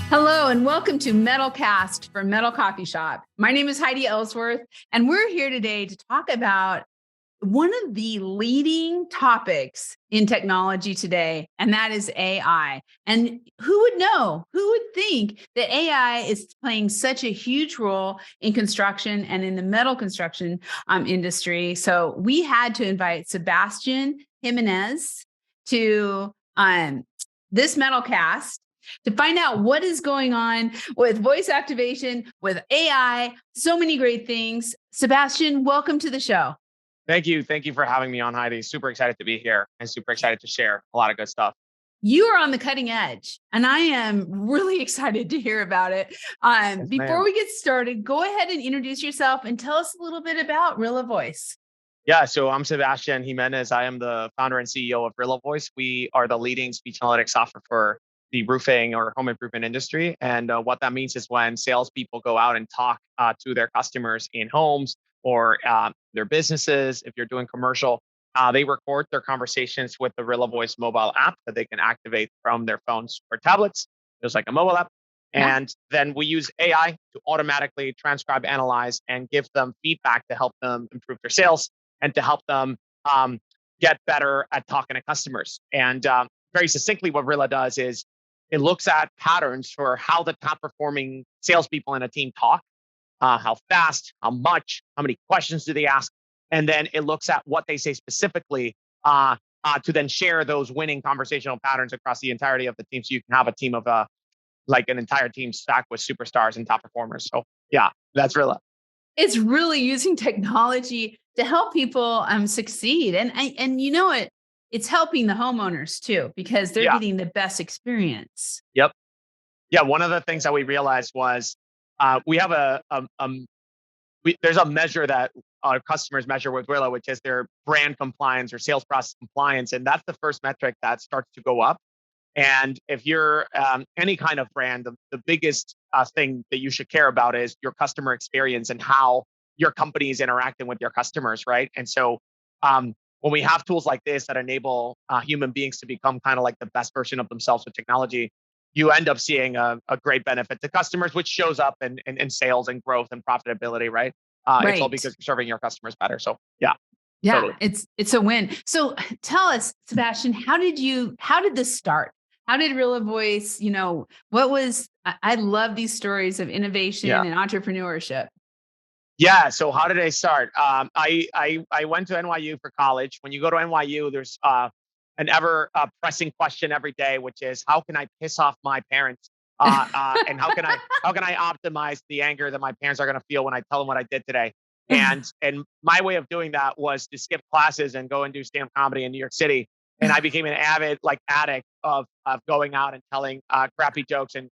Hello and welcome to MetalCast from Metal Coffee Shop. My name is Heidi Ellsworth, and we're here today to talk about one of the leading topics in technology today, and that is AI. And who would know, who would think that AI is playing such a huge role in construction and in the metal construction industry? So we had to invite Sebastian Jimenez to this MetalCast to find out what is going on with voice activation, with AI, so many great things. Sebastian, welcome to the show. Thank you. Thank you for having me on, Heidi. Super excited to be here and super excited to share a lot of good stuff. You are on the cutting edge, and I am really excited to hear about it. Before we get started, go ahead and introduce yourself and tell us a little bit about Rilla Voice. Yeah, so I'm Sebastian Jimenez. I am the founder and CEO of Rilla Voice. We are the leading speech analytics software for the roofing or home improvement industry. And what that means is when salespeople go out and talk to their customers in homes or their businesses, if you're doing commercial, they record their conversations with the Rilla Voice mobile app that they can activate from their phones or tablets, just like a mobile app. And then we use AI to automatically transcribe, analyze, and give them feedback to help them improve their sales and to help them get better at talking to customers. And very succinctly, what Rilla does is it looks at patterns for how the top performing salespeople in a team talk, how fast, how much, how many questions do they ask, and then it looks at what they say specifically to then share those winning conversational patterns across the entirety of the team, so you can have a team of like an entire team stacked with superstars and top performers. So yeah, that's Rilla. It's really using technology to help people succeed, and you know it. It's helping the homeowners too, because they're getting the best experience. Yep. Yeah. One of the things that we realized was we have there's a measure that our customers measure with Rilla, which is their brand compliance or sales process compliance. And that's the first metric that starts to go up. And if you're any kind of brand, the biggest thing that you should care about is your customer experience and how your company is interacting with your customers, right? And so when we have tools like this that enable human beings to become kind of like the best version of themselves with technology, you end up seeing a great benefit to customers, which shows up in sales and growth and profitability, right? It's all because you're serving your customers better. So yeah. Yeah, totally. It's a win. So tell us, Sebastian, how did this start? How did Rilla Voice, I love these stories of innovation and entrepreneurship. Yeah. So how did I start? I went to NYU for college. When you go to NYU, there's an ever pressing question every day, which is how can I piss off my parents? And how can I optimize the anger that my parents are going to feel when I tell them what I did today? And my way of doing that was to skip classes and go and do stand-up comedy in New York City. And I became an avid addict of going out and telling crappy jokes and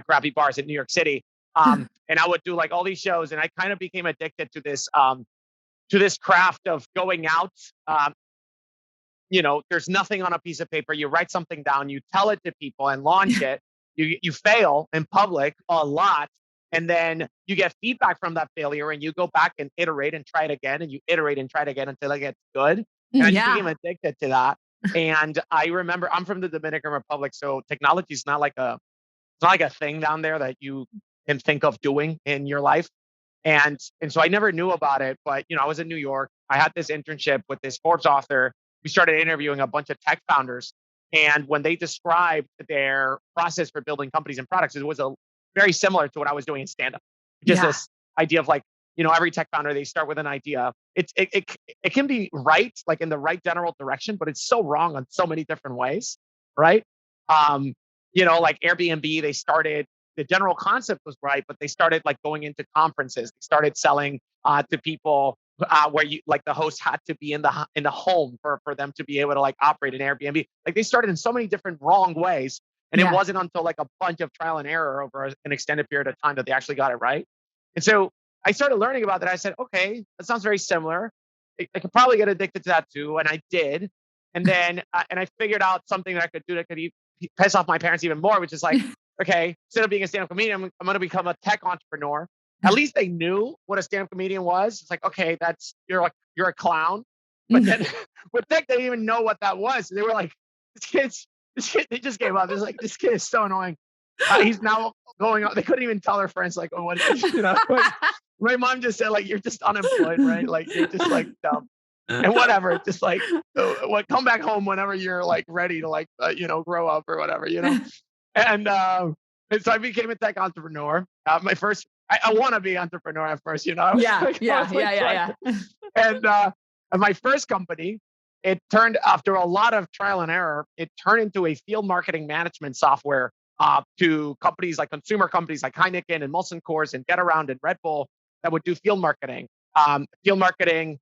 crappy bars in New York City. And I would do all these shows, and I kind of became addicted to this craft of going out. There's nothing on a piece of paper. You write something down, you tell it to people and launch it. You fail in public a lot, and then you get feedback from that failure, and you go back and iterate and try it again, and you iterate and try it again until it gets good. And I just became addicted to that. And I remember I'm from the Dominican Republic, so technology is not like a thing down there that you can think of doing in your life. And so I never knew about it, but I was in New York. I had this internship with this Forbes author. We started interviewing a bunch of tech founders. And when they described their process for building companies and products, it was very similar to what I was doing in stand-up. Just this idea of every tech founder, they start with an idea. It can be right, in the right general direction, but it's so wrong on so many different ways, right? Like Airbnb, they started, the general concept was right, but they started going into conferences. They started selling to people where the host had to be in the home for them to be able to operate an Airbnb. They started in so many different wrong ways. And it wasn't until a bunch of trial and error over an extended period of time that they actually got it right. And so I started learning about that. I said, okay, that sounds very similar. I could probably get addicted to that too. And I did. And then, and I figured out something that I could do that could piss off my parents even more, which is okay, instead of being a stand-up comedian, I'm going to become a tech entrepreneur. At least they knew what a stand-up comedian was. It's okay, you're a clown. But then with tech, they didn't even know what that was. They were this kid, they just gave up. It's this kid is so annoying. He's now going on. They couldn't even tell their friends, like, oh, what, like, my mom just said, like, you're just unemployed, right? Like, you're just like dumb and whatever. Just like, what, come back home whenever you're like ready to like, grow up or whatever, And so I became a tech entrepreneur. My first, I want to be entrepreneur at first, I was Yeah, like, yeah. and my first company, it turned after a lot of trial and error, it turned into a field marketing management software to companies like consumer companies like Heineken and Molson Coors and Get Around and Red Bull that would do field marketing. Field marketing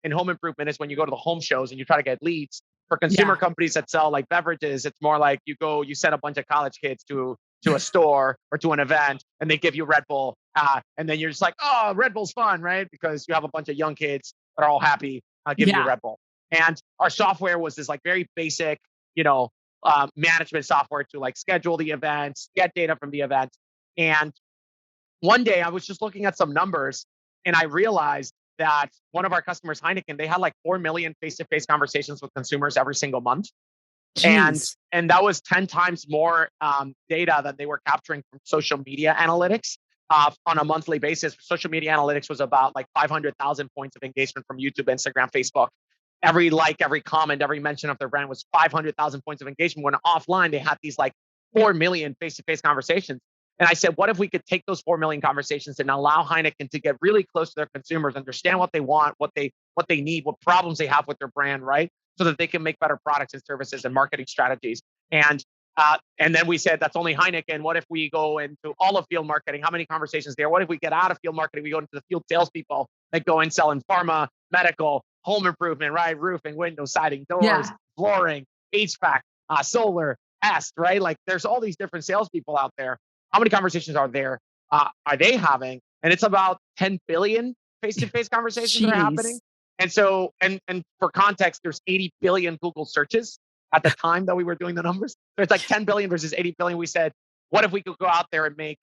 in home improvement is when you go to the home shows and you try to get leads. For consumer Yeah. companies that sell like beverages, it's more like you send a bunch of college kids to a store or to an event and they give you Red Bull. And then you're just like, oh, Red Bull's fun, right? Because you have a bunch of young kids that are all happy giving you Red Bull. And our software was this like very basic, management software to like schedule the events, get data from the event. And one day I was just looking at some numbers and I realized that one of our customers, Heineken, they had like 4 million face-to-face conversations with consumers every single month. Jeez. And that was 10 times more data that they were capturing from social media analytics on a monthly basis. Social media analytics was about like 500,000 points of engagement from YouTube, Instagram, Facebook. Every like, every comment, every mention of their brand was 500,000 points of engagement. When offline, they had these like 4 million face-to-face conversations. And I said, what if we could take those 4 million conversations and allow Heineken to get really close to their consumers, understand what they want, what they need, what problems they have with their brand, right? So that they can make better products and services and marketing strategies. And then we said, that's only Heineken. What if we go into all of field marketing? How many conversations there? What if we get out of field marketing? We go into the field salespeople that go and sell in pharma, medical, home improvement, right? Roofing, windows, siding, doors, flooring, HVAC, solar, pest, right? Like there's all these different salespeople out there. How many conversations are they having? And it's about 10 billion face-to-face conversations that are happening. And so, and for context, there's 80 billion Google searches at the time that we were doing the numbers. So it's like 10 billion versus 80 billion. We said, what if we could go out there and make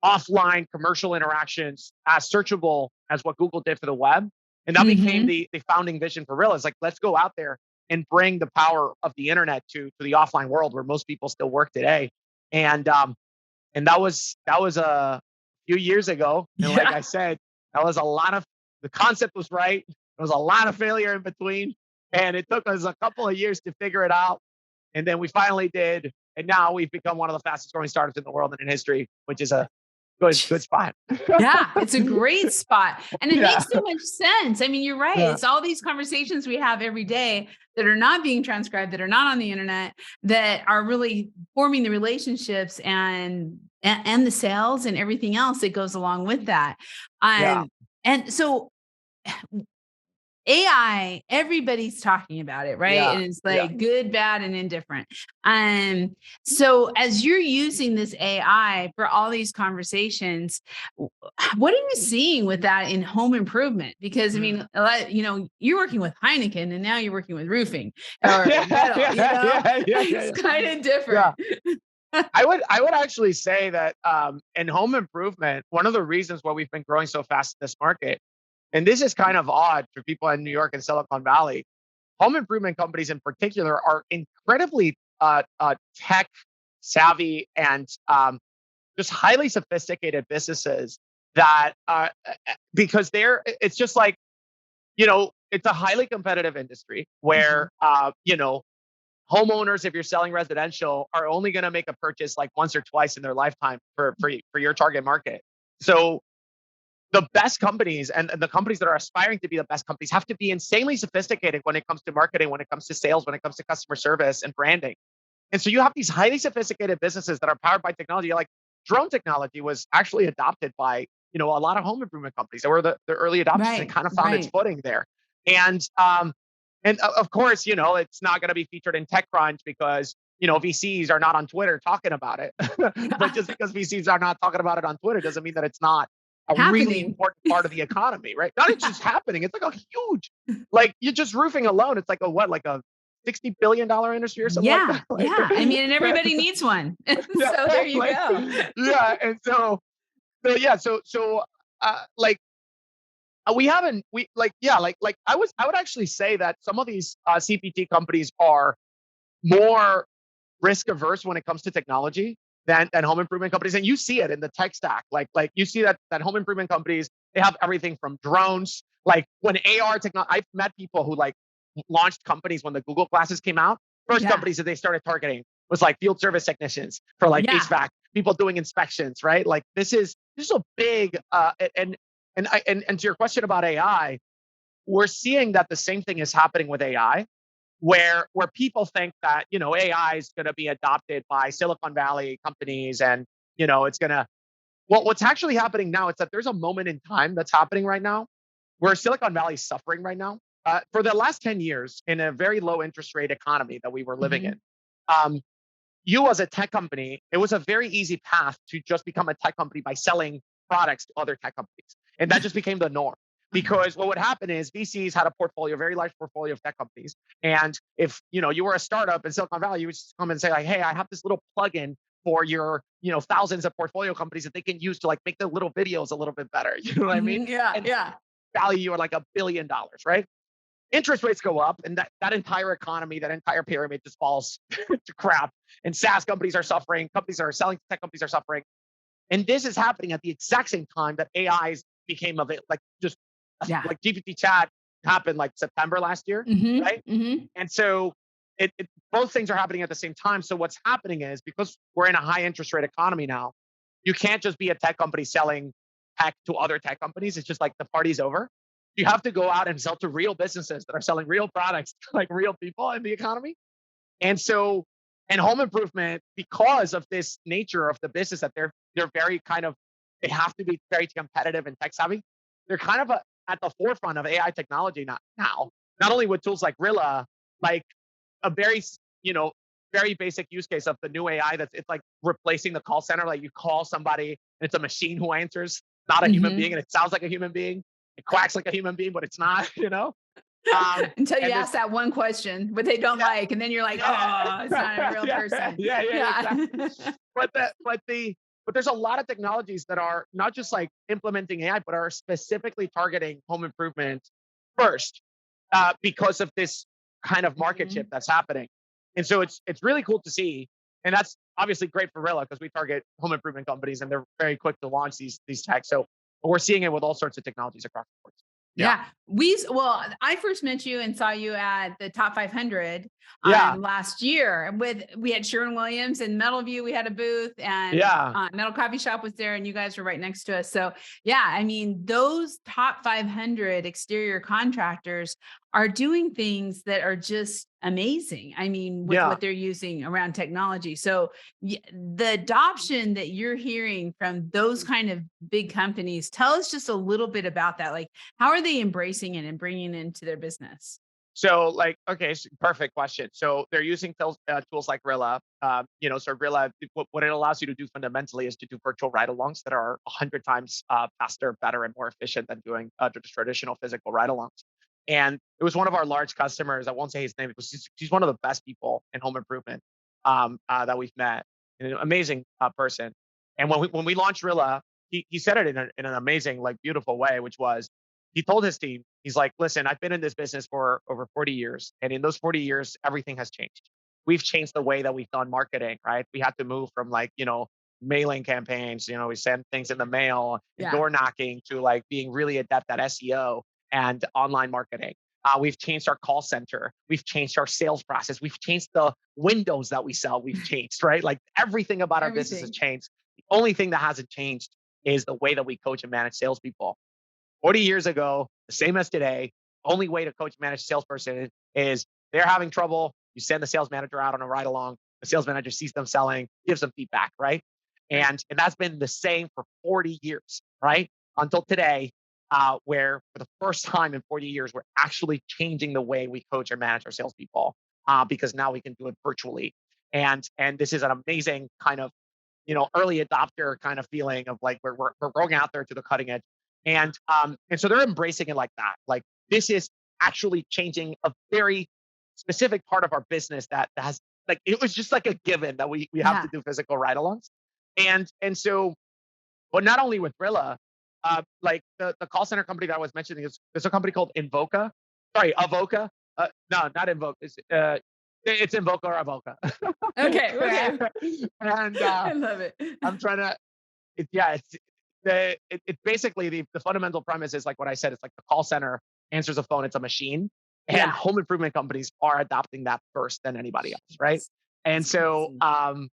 offline commercial interactions as searchable as what Google did for the web? And that became the founding vision for Rilla. It's like, let's go out there and bring the power of the internet to the offline world where most people still work today. And that was a few years ago. And like I said, that was the concept was right. There was a lot of failure in between. And it took us a couple of years to figure it out. And then we finally did. And now we've become one of the fastest growing startups in the world and in history, which is a good spot. Yeah, it's a great spot. And it makes so much sense. I mean, you're right. Yeah. It's all these conversations we have every day that are not being transcribed, that are not on the internet, that are really forming the relationships and the sales and everything else that goes along with that. And so AI, everybody's talking about it, right? And it's like good, bad, and indifferent. So as you're using this AI for all these conversations, what are you seeing with that in home improvement? Because I mean, you're working with Heineken and now you're working with roofing or metal, it's kind of different. I would actually say that in home improvement, one of the reasons why we've been growing so fast in this market, and this is kind of odd for people in New York and Silicon Valley, home improvement companies in particular are incredibly tech savvy and just highly sophisticated businesses that because it's just like, it's a highly competitive industry where, homeowners, if you're selling residential, are only going to make a purchase like once or twice in their lifetime for your target market. So the best companies and the companies that are aspiring to be the best companies have to be insanely sophisticated when it comes to marketing, when it comes to sales, when it comes to customer service and branding. And so you have these highly sophisticated businesses that are powered by technology. Like drone technology was actually adopted by, a lot of home improvement companies that were the early adopters and kind of found its footing there. And of course, it's not going to be featured in TechCrunch because, VCs are not on Twitter talking about it. But just because VCs are not talking about it on Twitter doesn't mean that it's not a really important part of the economy, right? Not it's just happening. It's like a huge, like you're just roofing alone. It's like a $60 billion industry or something like that. I mean, and everybody needs one. So there you go. Yeah. And so I would actually say that some of these CPG companies are more risk averse when it comes to technology than home improvement companies. And you see it in the tech stack. Like you see that home improvement companies, they have everything from drones. Like when AR technology, I've met people who like launched companies when the Google glasses came out. First Yeah. companies that they started targeting was like field service technicians for like Yeah. HVAC, people doing inspections, right? Like this is a big and to your question about AI, we're seeing that the same thing is happening with AI, where people think that AI is going to be adopted by Silicon Valley companies, and it's going to. Well, what's actually happening now is that there's a moment in time that's happening right now where Silicon Valley is suffering right now. For the last 10 years, in a very low interest rate economy that we were living in, um, you as a tech company, it was a very easy path to just become a tech company by selling products to other tech companies. And that just became the norm. Because what would happen is VCs had a portfolio, a very large portfolio of tech companies. And if you were a startup in Silicon Valley, you would just come and say, like, hey, I have this little plugin for your thousands of portfolio companies that they can use to like make their little videos a little bit better. You know what I mean? Yeah. And Yeah. value you at like $1 billion, right? Interest rates go up, and that entire economy, that entire pyramid just falls to crap. And SaaS companies are suffering. Companies that are selling to tech companies are suffering. And this is happening at the exact same time that AIs became of it, like just Yeah. like GPT chat happened like September last year, right? And so both things are happening at the same time. So what's happening is, because we're in a high interest rate economy now, you can't just be a tech company selling tech to other tech companies. It's just like the party's over. You have to go out and sell to real businesses that are selling real products to like real people in the economy. And so, and home improvement, because of this nature of the business, that they're very kind of, they have to be very competitive and tech savvy. They're kind of at the forefront of AI technology now. Not only with tools like Rilla, like a very very basic use case of the new AI, that's it's like replacing the call center. Like you call somebody and it's a machine who answers, not a human being, and it sounds like a human being. It quacks like a human being, but it's not. Until you ask that one question, but they don't like, and then you're like, oh, it's not a real person. Exactly. But there's a lot of technologies that are not just like implementing AI, but are specifically targeting home improvement first, because of this kind of market shift that's happening. And so it's really cool to see, and that's obviously great for Rilla because we target home improvement companies, and they're very quick to launch these tech. So we're seeing it with all sorts of technologies across the board. Yeah. I first met you and saw you at the top 500 last year we had Sherwin-Williams and Metalview. We had a booth, and Metal Coffee Shop was there, and you guys were right next to us. So yeah, I mean, those top 500 exterior contractors are doing things that are just amazing. I mean, with what they're using around technology. So the adoption that you're hearing from those kind of big companies, tell us just a little bit about that. Like, how are they embracing it and bringing it into their business? So perfect question. So they're using tools like Rilla. So Rilla, what it allows you to do fundamentally is to do virtual ride-alongs that are 100 times faster, better, and more efficient than doing just traditional physical ride-alongs. And it was one of our large customers. I won't say his name because he's one of the best people in home improvement that we've met. An amazing person. And when we launched Rilla, he said it in an amazing, like, beautiful way, which was, he told his team, he's like, listen, I've been in this business for over 40 years. And in those 40 years, everything has changed. We've changed the way that we've done marketing, right? We had to move from mailing campaigns, we send things in the mail, and door knocking, to like being really adept at SEO and online marketing. We've changed our call center. We've changed our sales process. We've changed the windows that we sell. We've changed, right? Like everything about our business has changed. The only thing that hasn't changed is the way that we coach and manage salespeople. 40 years ago, the same as today, only way to coach and manage a salesperson is they're having trouble. You send the sales manager out on a ride along. The sales manager sees them selling, gives them feedback, right? And that's been the same for 40 years, right? Until today, where for the first time in 40 years, we're actually changing the way we coach and manage our salespeople, because now we can do it virtually. And this is an amazing kind of, early adopter kind of feeling of like we're going out there to the cutting edge. And so they're embracing it like that. Like, this is actually changing a very specific part of our business that has, like, it was just like a given that we have to do physical ride-alongs. And so, but not only with Rilla, like the call center company that I was mentioning, there's a company called Avoca. No, not Invoca. It's Invoca or Avoca. Okay. And I love it. I'm trying to, yeah, it's basically the fundamental premise is like what I said. It's like the call center answers a phone, it's a machine. And Yeah. home improvement companies are adopting that first than anybody else, right? And That's so,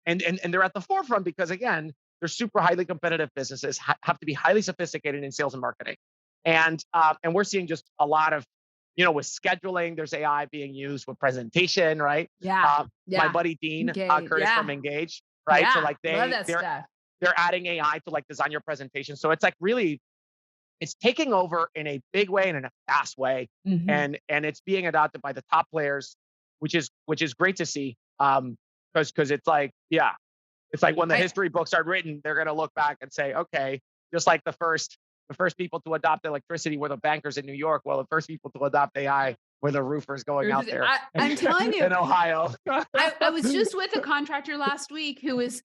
crazy. and they're at the forefront because again, they're super highly competitive businesses, have to be highly sophisticated in sales and marketing, and we're seeing just a lot of, with scheduling, there's AI being used with presentation, right? Yeah. My Yeah. buddy Dean Okay. Curtis from Yeah. Engage, right? So Yeah. like Love that they're stuff. they're adding AI to like design your presentation. So it's like really it's taking over in a big way and in a fast way, Mhm. and it's being adopted by the top players, which is great to see. Because it's like, yeah, it's like when the I history books are written, they're gonna look back and say, okay, just like the first people to adopt electricity were the bankers in New York. Well, the first people to adopt AI were the roofers going out there I'm telling you, in Ohio. I was just with a contractor last week who was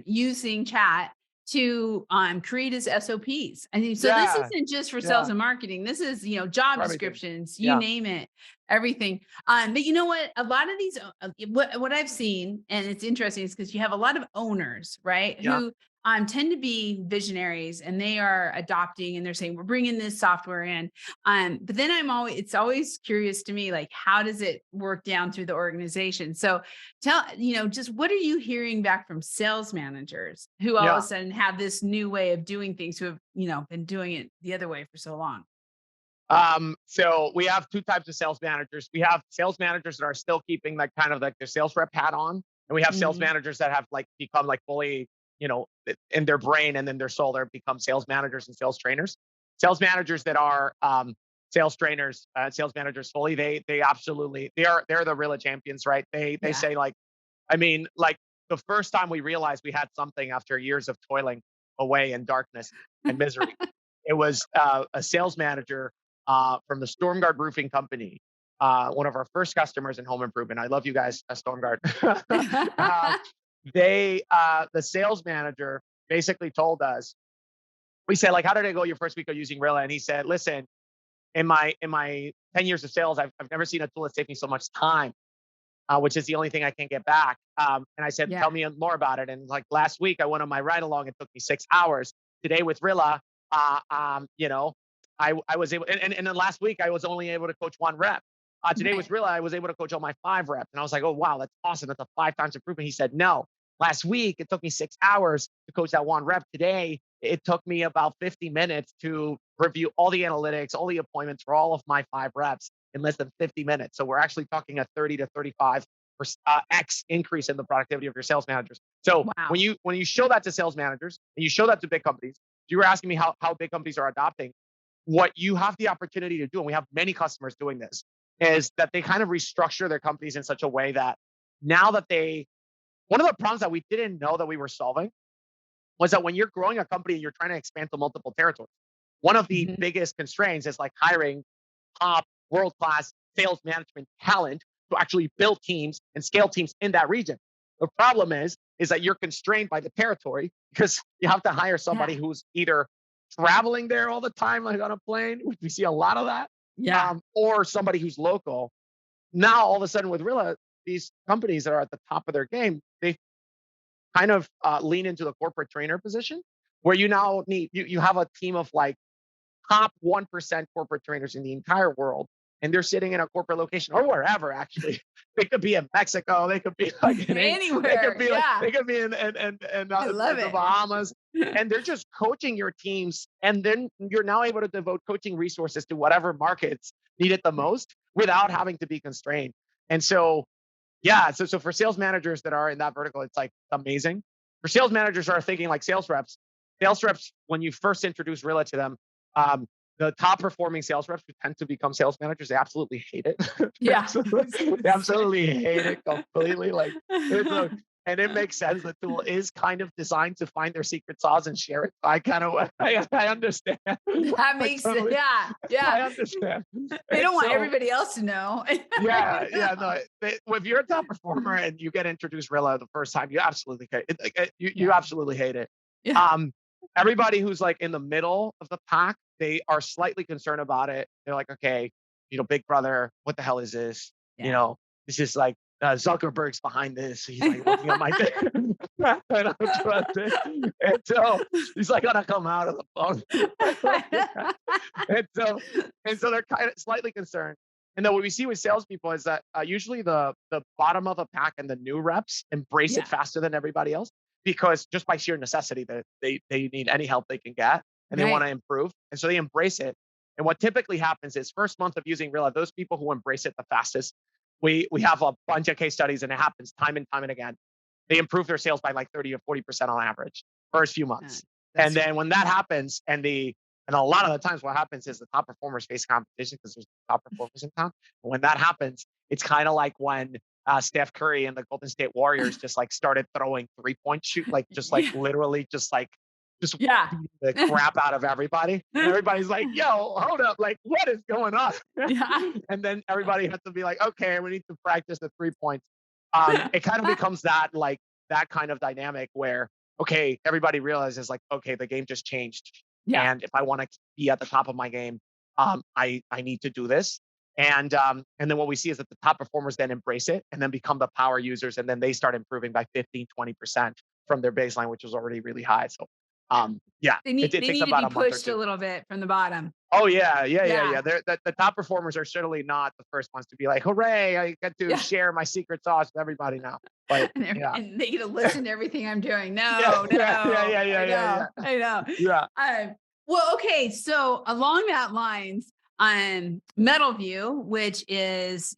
using chat to create his SOPs. I mean, so this Yeah, isn't just for sales yeah, and marketing. This is, job for everything. descriptions, you Yeah, name it, everything. But you know what? A lot of these, what I've seen, and it's interesting, is because you have a lot of owners, right, yeah, who tend to be visionaries, and they are adopting, and they're saying, we're bringing this software in. But then it's always curious to me, like, how does it work down through the organization? So just what are you hearing back from sales managers who all of a yeah. sudden have this new way of doing things, who have, been doing it the other way for so long? So we have two types of sales managers. We have sales managers that are still keeping like kind of like their sales rep hat on, and we have sales Mhm. managers that have like become like fully, in their brain and then their soul, they become sales managers and sales trainers. Sales managers that are sales trainers, sales managers fully, they absolutely they're the Rilla champions, right? They Yeah. say like, I mean, like the first time we realized we had something after years of toiling away in darkness and misery, it was a sales manager from the Stormguard Roofing Company, one of our first customers in home improvement. I love you guys, Stormguard. uh, the sales manager basically told us, we said, like, how did it go your first week of using Rilla? And he said, listen, in my 10 years of sales, I've never seen a tool that saved me so much time, which is the only thing I can get back. And I said, tell Yeah. me more about it. And like last week, I went on my ride along. It took me 6 hours. Today with Rilla, I was able, and then last week I was only able to coach one rep. Today with Right. Rilla, I was able to coach all my 5 reps. And I was like, oh, wow, that's awesome. That's a 5 times improvement. He said, no, last week it took me 6 hours to coach that one rep. Today, it took me about 50 minutes to review all the analytics, all the appointments for all of my 5 reps in less than 50 minutes. So we're actually talking a 30 to 35 X increase in the productivity of your sales managers. So when Wow. you show that to sales managers and you show that to big companies, you were asking me how big companies are adopting. What you have the opportunity to do, and we have many customers doing this, is that they kind of restructure their companies in such a way that now that one of the problems that we didn't know that we were solving was that when you're growing a company and you're trying to expand to multiple territories, one of the Mhm. biggest constraints is like hiring top world class sales management talent to actually build teams and scale teams in that region. The problem is that you're constrained by the territory because you have to hire somebody Yeah. who's either traveling there all the time, like on a plane, which we see a lot of that, Yeah. or somebody who's local. Now, all of a sudden, with Rilla, these companies that are at the top of their game, they kind of lean into the corporate trainer position, where you now you have a team of like top 1% corporate trainers in the entire world. And they're sitting in a corporate location or wherever, actually. They could be in Mexico. They could be like they could Anywhere. be like, Yeah. they could be in I love the it. Bahamas. And they're just coaching your teams. And then you're now able to devote coaching resources to whatever markets need it the most without having to be constrained. And so, yeah, so for sales managers that are in that vertical, it's like amazing. For sales managers who are thinking like sales reps, when you first introduce Rilla to them, um, the top performing sales reps who tend to become sales managers, they absolutely hate it. they, Yeah. I absolutely, was gonna they say. absolutely hate it completely. Like it's a, and it makes sense. The tool is kind of designed to find their secret sauce and share it. I kind of, I understand. That I makes it. totally, Yeah. Yeah. I understand. They And don't want so, everybody else to know. yeah, no. If you're a top performer and you get introduced Rilla the first time, you absolutely hate it. You Yeah. absolutely hate it. Yeah. Um, Everybody who's like in the middle of the pack, they are slightly concerned about it. They're like, okay, Big Brother, what the hell is this? Yeah. This is like Zuckerberg's behind this. He's like looking at my thing. I don't trust it. And so he's like gonna come out of the phone. and so and so they're kind of slightly concerned. And then what we see with salespeople is that usually the bottom of the pack and the new reps embrace it Yeah. faster than everybody else because just by sheer necessity that they need any help they can get and they want to Right. improve. And so they embrace it. And what typically happens is first month of using Rilla, those people who embrace it the fastest, we have a bunch of case studies and it happens time and again. They improve their sales by like 30 or 40% on average first few Uh, months. And That's then when that happens and a lot of the times what happens is the top performers face competition because there's top performers in town. And when that happens, it's kind of like when Steph Curry and the Golden State Warriors just like started throwing 3-point shoot, like just like yeah. literally just Yeah. beating the crap out of everybody. And everybody's like, yo, hold up, like what is going on? Yeah. And then everybody has to be like, okay, we need to practice the 3 points. It kind of becomes that kind of dynamic where okay, everybody realizes like, okay, the game just changed. Yeah. And if I want to be at the top of my game, I need to do this. And then what we see is that the top performers then embrace it and then become the power users. And then they start improving by 15-20% from their baseline, which was already really high. So yeah, it They takes need to about be a month or pushed a two. little bit from the bottom. Oh yeah. Yeah. The top performers are certainly not the first ones to be like, hooray, I get to Yeah. share my secret sauce with everybody now. But yeah. And they get to listen to everything I'm doing. Yeah, No, yeah, yeah, no, yeah, yeah, I yeah, know, yeah. I know. Yeah. Well, okay. So along that lines, MetalView, which is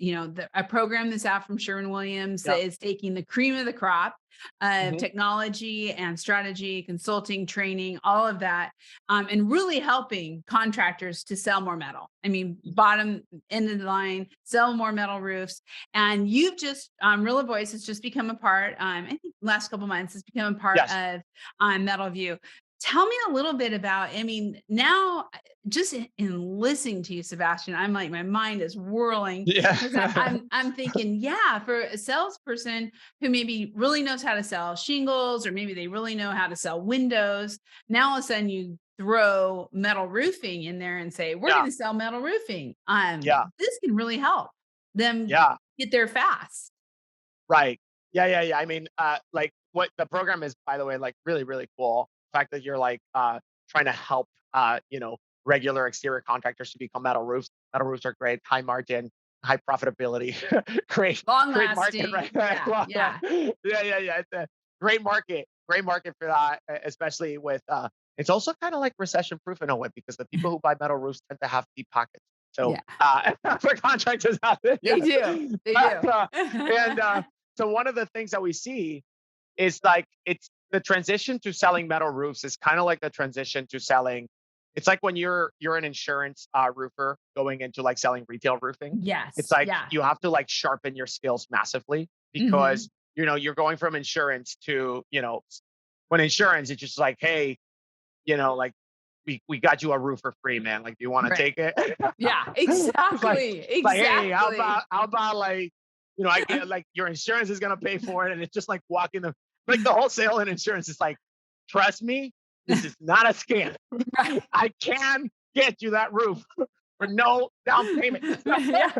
a program that's out from Sherwin-Williams that Yeah. is taking the cream of the crop of Mhm. technology and strategy, consulting, training, all of that, and really helping contractors to sell more metal. I mean, bottom end of the line, sell more metal roofs. And you've just Rilla Voice has just become a part. I think last couple months has become a part Yes. of MetalView. Tell me a little bit about, I mean, now just in listening to you, Sebastian, I'm like, my mind is whirling because Yeah. I'm thinking, yeah, for a salesperson who maybe really knows how to sell shingles, or maybe they really know how to sell windows. Now all of a sudden you throw metal roofing in there and say, we're Yeah. going to sell metal roofing. Yeah. This can really help them Yeah. get there fast. Right. Yeah. I mean, like what the program is, by the way, like really, really cool. The fact that you're like trying to help regular exterior contractors to become metal roofs. Metal roofs are great, high margin, high profitability, great, Long great market, lasting. right? Yeah. Well, Yeah. yeah. It's a great market for that, especially with it's also kind of like recession proof in a way because the people who buy metal roofs tend to have deep pockets. So Yeah. for contractors out there, They yeah. do. They But, do. and so one of the things that we see is like it's the transition to selling metal roofs is kind of like the transition to selling. It's like when you're an insurance roofer going into like selling retail roofing. It's Yes. like Yeah. you have to like sharpen your skills massively Hmm. because you're going from insurance to when insurance it's just like hey like we got you a roof for free man like do you want to Right. take it. Yeah. it's like Exactly. it's like hey Exactly. how about like I get like your insurance is gonna pay for it and it's just like walking the like the wholesale and insurance is like trust me this is not a scam. Right. I can get you that roof for no down payment. Yeah.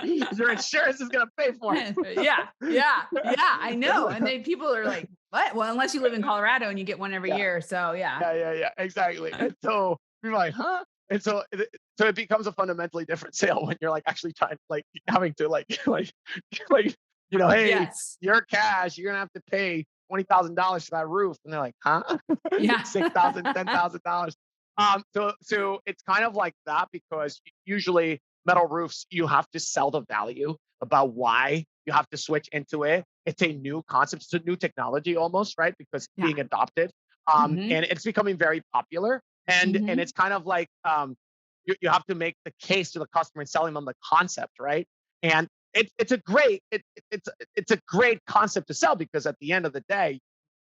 Your insurance is gonna pay for it. Yeah. Yeah. Yeah. I know. And they people are like, what? Well, unless you live in Colorado and you get one every Yeah, year. So yeah. yeah, exactly. And so you're like, huh? And so it becomes a fundamentally different sale when you're like actually trying like having to like hey, Yes. your cash, you're gonna have to pay $20,000 for that roof, and they're like, huh? Yeah. 6,000, $10,000. So it's kind of like that because usually metal roofs, you have to sell the value about why you have to switch into it. It's a new concept, it's a new technology almost, right? Because it's Yeah. being adopted. Hmm. And it's becoming very popular. And Hmm. it's kind of like you have to make the case to the customer and selling them the concept, right? And it's a great it's a great concept to sell because at the end of the day,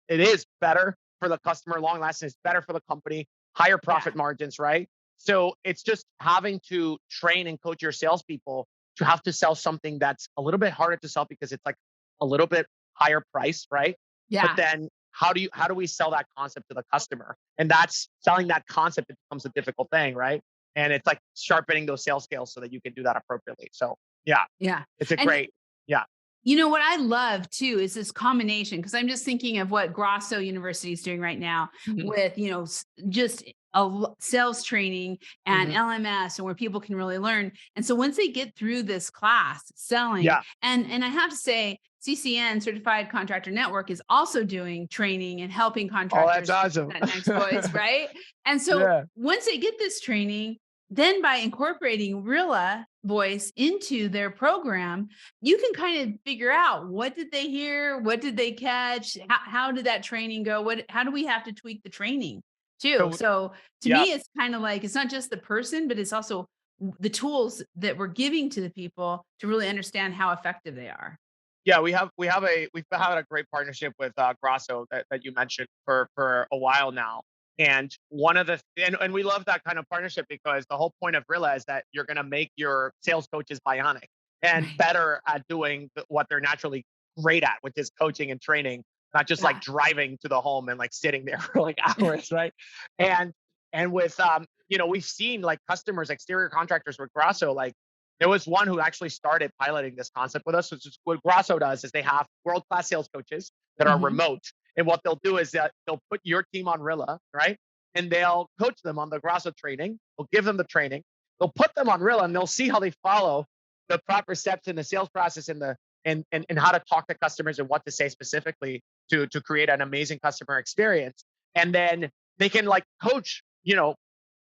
it is better for the customer, long lasting. It's better for the company, higher Yeah. profit margins, right? So it's just having to train and coach your salespeople to have to sell something that's a little bit harder to sell because it's like a little bit higher price, right? But Yeah. then how do we sell that concept to the customer? And that's selling that concept, it becomes a difficult thing, right? And it's like sharpening those sales skills so that you can do that appropriately. So yeah, Yeah. it's a And great, yeah. You know what I love too is this combination, because I'm just thinking of what Grosso University is doing right now Mhm, with, just sales training and mhm. LMS, and where people can really learn. And so once they get through this class selling, Yeah. and I have to say, CCN Certified Contractor Network is also doing training and helping Oh, that's contractors reach awesome. that next voice, right? And so Yeah. once they get this training, then by incorporating Rilla voice into their program, you can kind of figure out, what did they hear? What did they catch? How did that training go? How do we have to tweak the training too? So So to yeah. me, it's kind of like, it's not just the person, but it's also the tools that we're giving to the people to really understand how effective they are. Yeah, we've had a great partnership with Grasso that you mentioned for a while now. And and we love that kind of partnership because the whole point of Rilla is that you're going to make your sales coaches bionic and Right. better at doing what they're naturally great at, which is coaching and training, not just like Yeah. driving to the home and like sitting there for like hours, right? And with we've seen like customers, exterior contractors with Grasso, like there was one who actually started piloting this concept with us, which is what Grasso does is they have world-class sales coaches that are Mhm. remote. And what they'll do is that they'll put your team on Rilla, right? And they'll coach them on the Grasso training. They'll give them the training. They'll put them on Rilla and they'll see how they follow the proper steps in the sales process and and how to talk to customers and what to say specifically to create an amazing customer experience. And then they can like coach,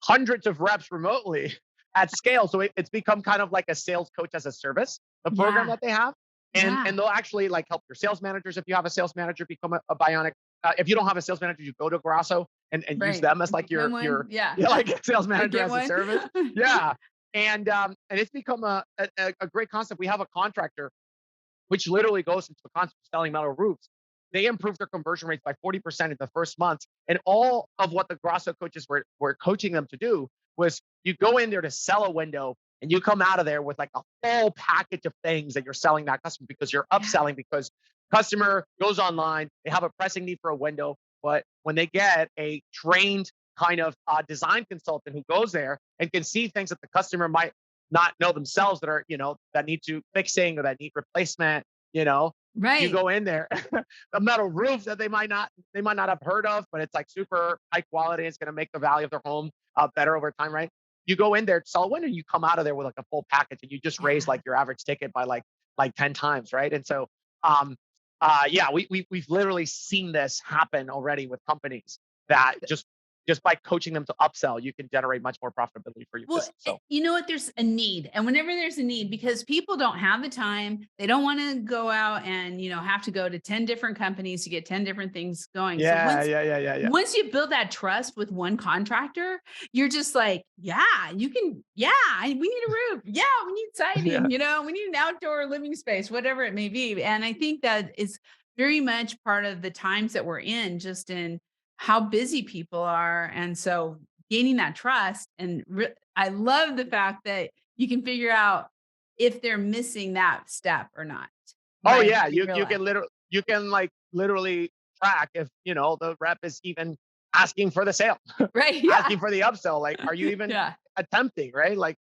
hundreds of reps remotely at scale. So it's become kind of like a sales coach as a service, the program Yeah. that they have. Yeah. And they'll actually like help your sales managers. If you have a sales manager, become a bionic. If you don't have a sales manager, you go to Grasso and use Right. them as like Become your one. Yeah. like a sales Or manager get as a one. service. Yeah. And it's become a great concept. We have a contractor which literally goes into the concept of selling metal roofs. They improved their conversion rates by 40% in the first month. And all of what the Grasso coaches were coaching them to do was you go in there to sell a window and you come out of there with like a full package of things that you're selling that customer because you're Yeah. upselling because customer goes online, they have a pressing need for a window, but when they get a trained kind of design consultant who goes there and can see things that the customer might not know themselves that are, that need to fixing or that need replacement, you know, you Right. go in there, a metal roof that they might not have heard of, but it's like super high quality. It's going to make the value of their home better over time, right? You go in there, sell a window, you come out of there with like a full package, and you just raise Yeah. like your average ticket by like 10 times, right? And so, um, yeah, we've literally seen this happen already with companies that just by coaching them to upsell, you can generate much more profitability for your Well, business. So you know what? There's a need. And whenever there's a need, because people don't have the time, they don't want to go out and, have to go to 10 different companies to get 10 different things going. So yeah, once yeah, yeah, yeah, yeah. once you build that trust with one contractor, you're just like, yeah, you can, yeah, we need a roof. Yeah, we need Yeah. siding, we need an outdoor living space, whatever it may be. And I think that is very much part of the times that we're in, just in how busy people are. And so gaining that trust, and I love the fact that you can figure out if they're missing that step or not Oh by yeah, having you Rilla. can like literally track if the rep is even asking for the sale, Right. Yeah. asking for the upsell. Like, are you even Yeah. attempting, right? Like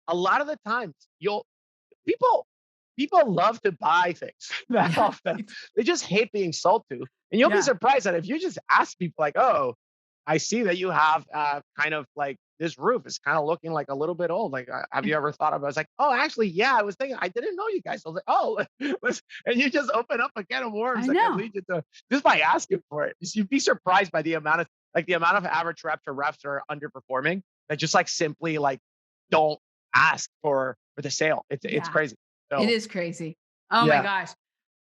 a lot of the times people people love to buy things that Yeah. often. They just hate being sold to. And you'll be Yeah. surprised that if you just ask people like, "Oh, I see that you have kind of like this roof is kind of looking like a little bit old. Like, have you ever thought about?" I was like, "Oh, actually, yeah. I was thinking. I didn't know you guys." I was like, "Oh," and you just open up a can of worms I that can know. lead you to just by asking for it. You'd be surprised by the amount of average reps or reps that are underperforming that just like simply like don't ask for the sale. It's Yeah. crazy. It So is crazy. Oh my yeah, gosh.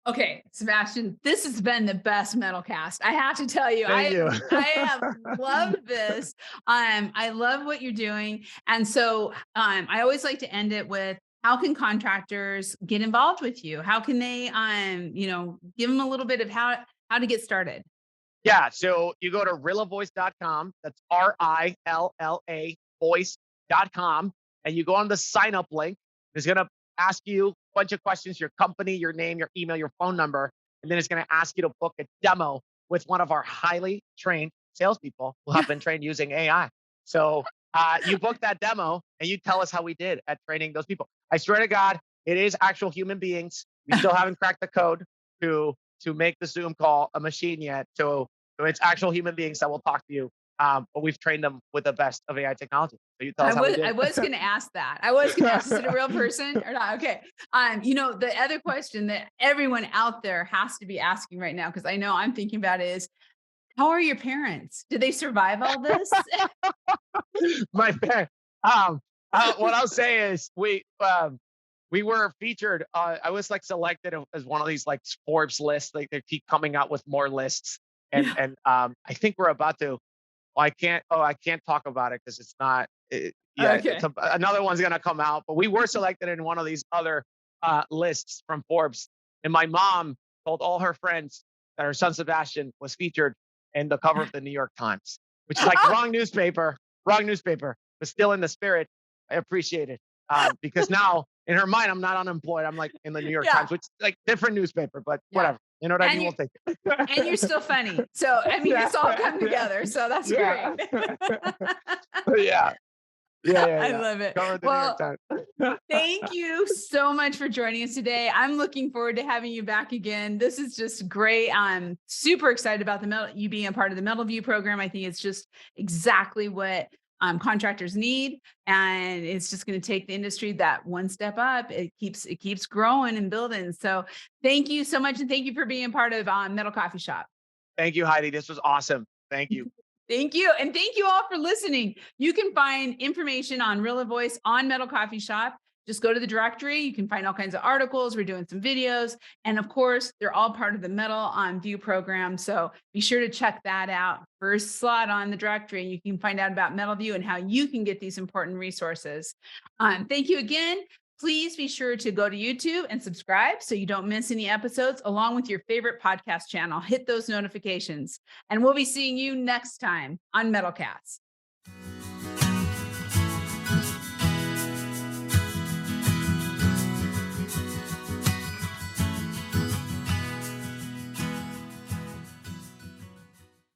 Okay, Sebastian, this has been the best metal cast. I have to tell you, thank you. I have loved this. I love what you're doing. And so I always like to end it with, how can contractors get involved with you? How can they give them a little bit of how to get started? Yeah, so you go to rillavoice.com. That's RILLA voice.com. And you go on the sign up link. It's going to ask you a bunch of questions, your company, your name, your email, your phone number. And then it's going to ask you to book a demo with one of our highly trained salespeople who have been trained using AI. So you book that demo and you tell us how we did at training those people. I swear to God, it is actual human beings We still haven't cracked the code to make the Zoom call a machine yet. So it's actual human beings that will talk to you. But we've trained them with the best of AI technology. So you tell us how we did. I was going to ask that. I was going to ask, is it a real person or not? Okay. The other question that everyone out there has to be asking right now, because I know I'm thinking about it, is how are your parents? Did they survive all this? My parents. What I'll say is we were featured. I was like selected as one of these like Forbes lists. Like they keep coming out with more lists, and I think we're about to. I can't talk about it because it's not. Okay. Another one's gonna come out. But we were selected in one of these other lists from Forbes, and my mom told all her friends that her son Sebastian was featured in the cover of the New York Times, which is like wrong newspaper, but still in the spirit. I appreciate it because now in her mind I'm not unemployed. I'm like in the New York Times, which is like different newspaper, but whatever. You know what I mean? We'll take it. And you're still funny. So, I mean, it's all come together. So that's great. Yeah. I love it. Well, thank you so much for joining us today. I'm looking forward to having you back again. This is just great. I'm super excited about you being a part of the MetalView program. I think it's just exactly what contractors need, and it's just going to take the industry that one step up. It keeps growing and building. So thank you so much, and thank you for being part of Metal Coffee Shop. Thank you, Heidi. This was awesome. Thank you. Thank you. And thank you all for listening. You can find information on Rilla Voice on Metal Coffee Shop. Just go to the directory. You can find all kinds of articles. We're doing some videos. And of course, they're all part of the Metal View program. So be sure to check that out. First slot on the directory. You can find out about MetalView and how you can get these important resources. Thank you again. Please be sure to go to YouTube and subscribe so you don't miss any episodes, along with your favorite podcast channel. Hit those notifications. And we'll be seeing you next time on MetalCast.